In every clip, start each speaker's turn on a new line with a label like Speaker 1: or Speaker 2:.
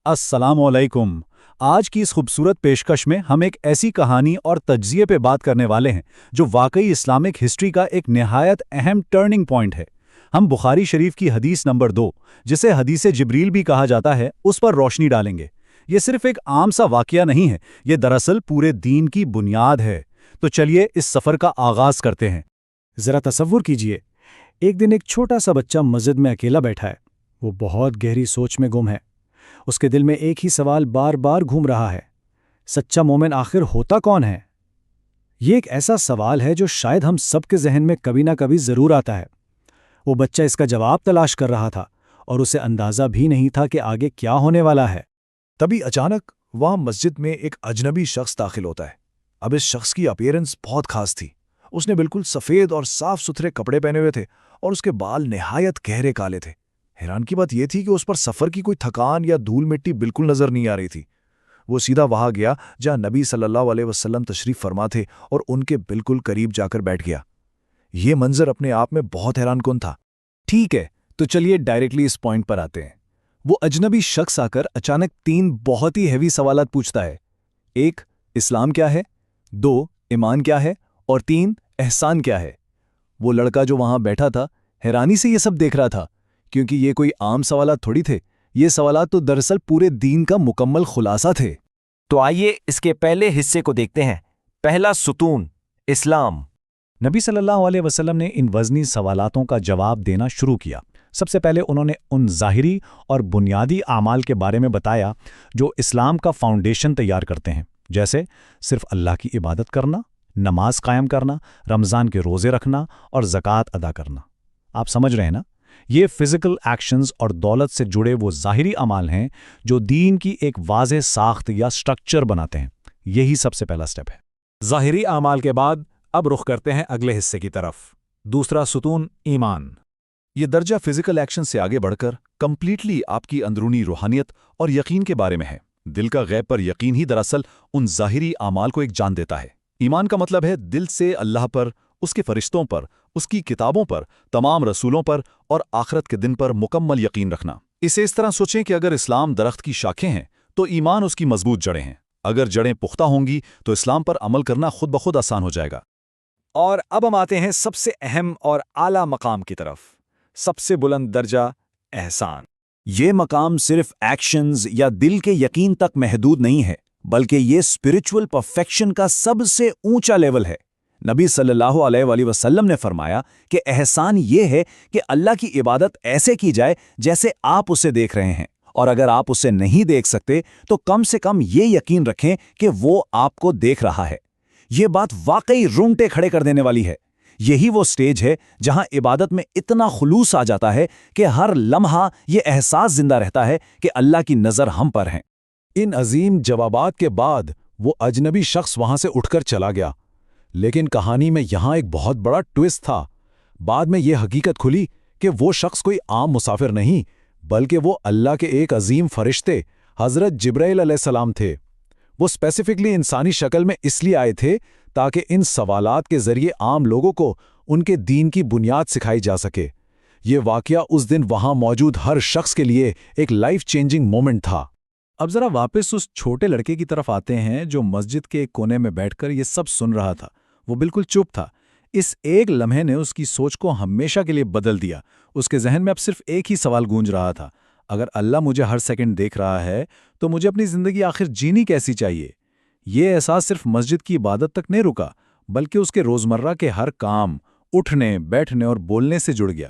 Speaker 1: السلام علیکم۔ آج کی اس خوبصورت پیشکش میں ہم ایک ایسی کہانی اور تجزیے پہ بات کرنے والے ہیں جو واقعی اسلامک ہسٹری کا ایک نہایت اہم ٹرننگ پوائنٹ ہے۔ ہم بخاری شریف کی حدیث نمبر 2، جسے حدیث جبریل بھی کہا جاتا ہے، اس پر روشنی ڈالیں گے۔ یہ صرف ایک عام سا واقعہ نہیں ہے، یہ دراصل پورے دین کی بنیاد ہے۔ تو چلیے اس سفر کا آغاز کرتے ہیں۔
Speaker 2: ذرا تصور کیجئے، ایک دن ایک چھوٹا سا بچہ مسجد میں اکیلا بیٹھا ہے۔ وہ بہت گہری سوچ میں گم ہے۔ اس کے دل میں ایک ہی سوال بار بار گھوم رہا ہے، سچا مومن آخر ہوتا کون ہے؟ یہ ایک ایسا سوال ہے جو شاید ہم سب کے ذہن میں کبھی نہ کبھی ضرور آتا ہے۔ وہ بچہ اس کا جواب تلاش کر رہا تھا، اور اسے اندازہ بھی نہیں تھا کہ آگے کیا ہونے والا ہے۔
Speaker 3: تبھی اچانک وہاں مسجد میں ایک اجنبی شخص داخل ہوتا ہے۔ اب اس شخص کی اپیرنس بہت خاص تھی۔ اس نے بالکل سفید اور صاف ستھرے کپڑے پہنے ہوئے تھے، اور اس کے بال نہایت گہرے کالے تھے۔ حیران کی بات یہ تھی کہ اس پر سفر کی کوئی تھکان یا دھول مٹی بالکل نظر نہیں آ رہی تھی۔ وہ سیدھا وہاں گیا جہاں نبی صلی اللہ علیہ وسلم تشریف فرما تھے، اور ان کے بالکل قریب جا کر بیٹھ گیا۔ یہ منظر اپنے آپ میں بہت حیران کن تھا۔
Speaker 1: ٹھیک ہے، تو چلیے ڈائریکٹلی اس پوائنٹ پر آتے ہیں۔ وہ اجنبی شخص آ کر اچانک 3 بہت ہی ہیوی سوالات پوچھتا ہے۔ 1، اسلام کیا ہے؟ 2، ایمان کیا ہے؟ اور 3، احسان کیا ہے؟ وہ لڑکا جو وہاں بیٹھا تھا حیرانی سے یہ سب دیکھ رہا تھا، کیونکہ یہ کوئی عام سوالات تھوڑی تھے۔ یہ سوالات تو دراصل پورے دین کا مکمل خلاصہ تھے۔
Speaker 4: تو آئیے اس کے پہلے حصے کو دیکھتے ہیں۔ پہلا ستون، اسلام۔
Speaker 2: نبی صلی اللہ علیہ وسلم نے ان وزنی سوالاتوں کا جواب دینا شروع کیا۔ سب سے پہلے انہوں نے ان ظاہری اور بنیادی اعمال کے بارے میں بتایا جو اسلام کا فاؤنڈیشن تیار کرتے ہیں، جیسے صرف اللہ کی عبادت کرنا، نماز قائم کرنا، رمضان کے روزے رکھنا اور زکوٰۃ ادا کرنا۔ آپ سمجھ رہے ہیں نا؟ یہ فزیکل ایکشنز اور دولت سے جڑے وہ ظاہری اعمال ہیں جو دین کی ایک واضح ساخت یا سٹرکچر بناتے ہیں۔ یہی سب سے پہلا سٹیپ ہے۔
Speaker 5: ظاہری اعمال کے بعد اب رخ کرتے ہیں اگلے حصے کی طرف۔ دوسرا ستون، ایمان۔
Speaker 3: یہ درجہ فزیکل ایکشن سے آگے بڑھ کر کمپلیٹلی آپ کی اندرونی روحانیت اور یقین کے بارے میں ہے۔ دل کا غیب پر یقین ہی دراصل ان ظاہری اعمال کو ایک جان دیتا ہے۔ ایمان کا مطلب ہے دل سے اللہ پر، اس کے فرشتوں پر، اس کی کتابوں پر، تمام رسولوں پر اور آخرت کے دن پر مکمل یقین رکھنا۔ اسے اس طرح سوچیں کہ اگر اسلام درخت کی شاخیں ہیں تو ایمان اس کی مضبوط جڑیں ہیں۔ اگر جڑیں پختہ ہوں گی تو اسلام پر عمل کرنا خود بخود آسان ہو جائے گا۔
Speaker 5: اور اب ہم آتے ہیں سب سے اہم اور اعلیٰ مقام کی طرف، سب سے بلند درجہ، احسان۔
Speaker 1: یہ مقام صرف ایکشنز یا دل کے یقین تک محدود نہیں ہے، بلکہ یہ اسپرچول پرفیکشن کا سب سے اونچا لیول ہے۔ نبی صلی اللہ علیہ وآلہ وسلم نے فرمایا کہ احسان یہ ہے کہ اللہ کی عبادت ایسے کی جائے جیسے آپ اسے دیکھ رہے ہیں، اور اگر آپ اسے نہیں دیکھ سکتے تو کم سے کم یہ یقین رکھیں کہ وہ آپ کو دیکھ رہا ہے۔ یہ بات واقعی رونگٹے کھڑے کر دینے والی ہے۔ یہی وہ سٹیج ہے جہاں عبادت میں اتنا خلوص آ جاتا ہے کہ ہر لمحہ یہ احساس زندہ رہتا ہے کہ اللہ کی نظر ہم پر ہیں۔
Speaker 5: ان عظیم جوابات کے بعد وہ اجنبی شخص وہاں سے اٹھ کر چلا گیا، لیکن کہانی میں یہاں ایک بہت بڑا ٹویسٹ تھا۔ بعد میں یہ حقیقت کھلی کہ وہ شخص کوئی عام مسافر نہیں، بلکہ وہ اللہ کے ایک عظیم فرشتے حضرت جبرائیل علیہ السلام تھے۔ وہ اسپیسیفکلی انسانی شکل میں اس لیے آئے تھے تاکہ ان سوالات کے ذریعے عام لوگوں کو ان کے دین کی بنیاد سکھائی جا سکے۔ یہ واقعہ اس دن وہاں موجود ہر شخص کے لیے ایک لائف چینجنگ مومنٹ تھا۔
Speaker 2: اب ذرا واپس اس چھوٹے لڑکے کی طرف آتے ہیں جو مسجد کے ایک کونے میں بیٹھ کر یہ سب سن رہا تھا۔ وہ بالکل چپ تھا۔ اس ایک لمحے نے اس کی سوچ کو ہمیشہ کے لیے بدل دیا۔ اس کے ذہن میں اب صرف ایک ہی سوال گونج رہا تھا، اگر اللہ مجھے ہر سیکنڈ دیکھ رہا ہے تو مجھے اپنی زندگی آخر جینی کیسی چاہیے؟ یہ احساس صرف مسجد کی عبادت تک نہیں رکا، بلکہ اس کے روزمرہ کے ہر کام، اٹھنے، بیٹھنے اور بولنے سے جڑ گیا۔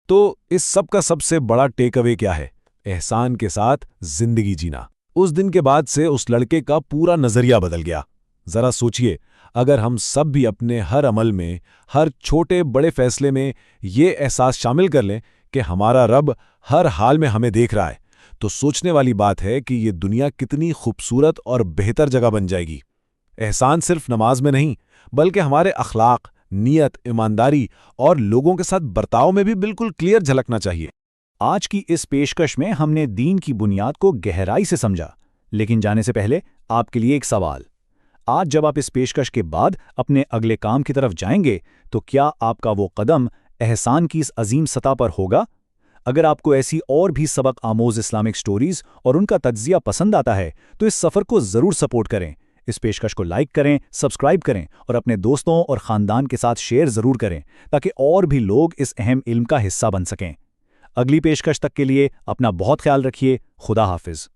Speaker 5: تو اس سب کا سب سے بڑا ٹیک اوے کیا ہے؟ احسان کے ساتھ زندگی جینا۔ اس دن کے بعد سے اس لڑکے کا پورا نظریہ بدل گیا۔ ذرا سوچئے، اگر ہم سب بھی اپنے ہر عمل میں، ہر چھوٹے بڑے فیصلے میں یہ احساس شامل کر لیں کہ ہمارا رب ہر حال میں ہمیں دیکھ رہا ہے، تو سوچنے والی بات ہے کہ یہ دنیا کتنی خوبصورت اور بہتر جگہ بن جائے گی۔ احسان صرف نماز میں نہیں، بلکہ ہمارے اخلاق، نیت، ایمانداری اور لوگوں کے ساتھ برتاؤ میں بھی بالکل کلیئر جھلکنا چاہیے۔
Speaker 1: آج کی اس پیشکش میں ہم نے دین کی بنیاد کو گہرائی سے سمجھا، لیکن جانے سے پہلے آپ کے لیے ایک سوال۔ آج جب آپ اس پیشکش کے بعد اپنے اگلے کام کی طرف جائیں گے تو کیا آپ کا وہ قدم احسان کی اس عظیم سطح پر ہوگا؟
Speaker 2: اگر آپ کو ایسی اور بھی سبق آموز اسلامک سٹوریز اور ان کا تجزیہ پسند آتا ہے تو اس سفر کو ضرور سپورٹ کریں۔ اس پیشکش کو لائک کریں، سبسکرائب کریں اور اپنے دوستوں اور خاندان کے ساتھ شیئر ضرور کریں تاکہ اور بھی لوگ اس اہم علم کا حصہ بن سکیں۔ اگلی پیشکش تک کے لیے اپنا بہت خیال رکھیے۔ خدا حافظ۔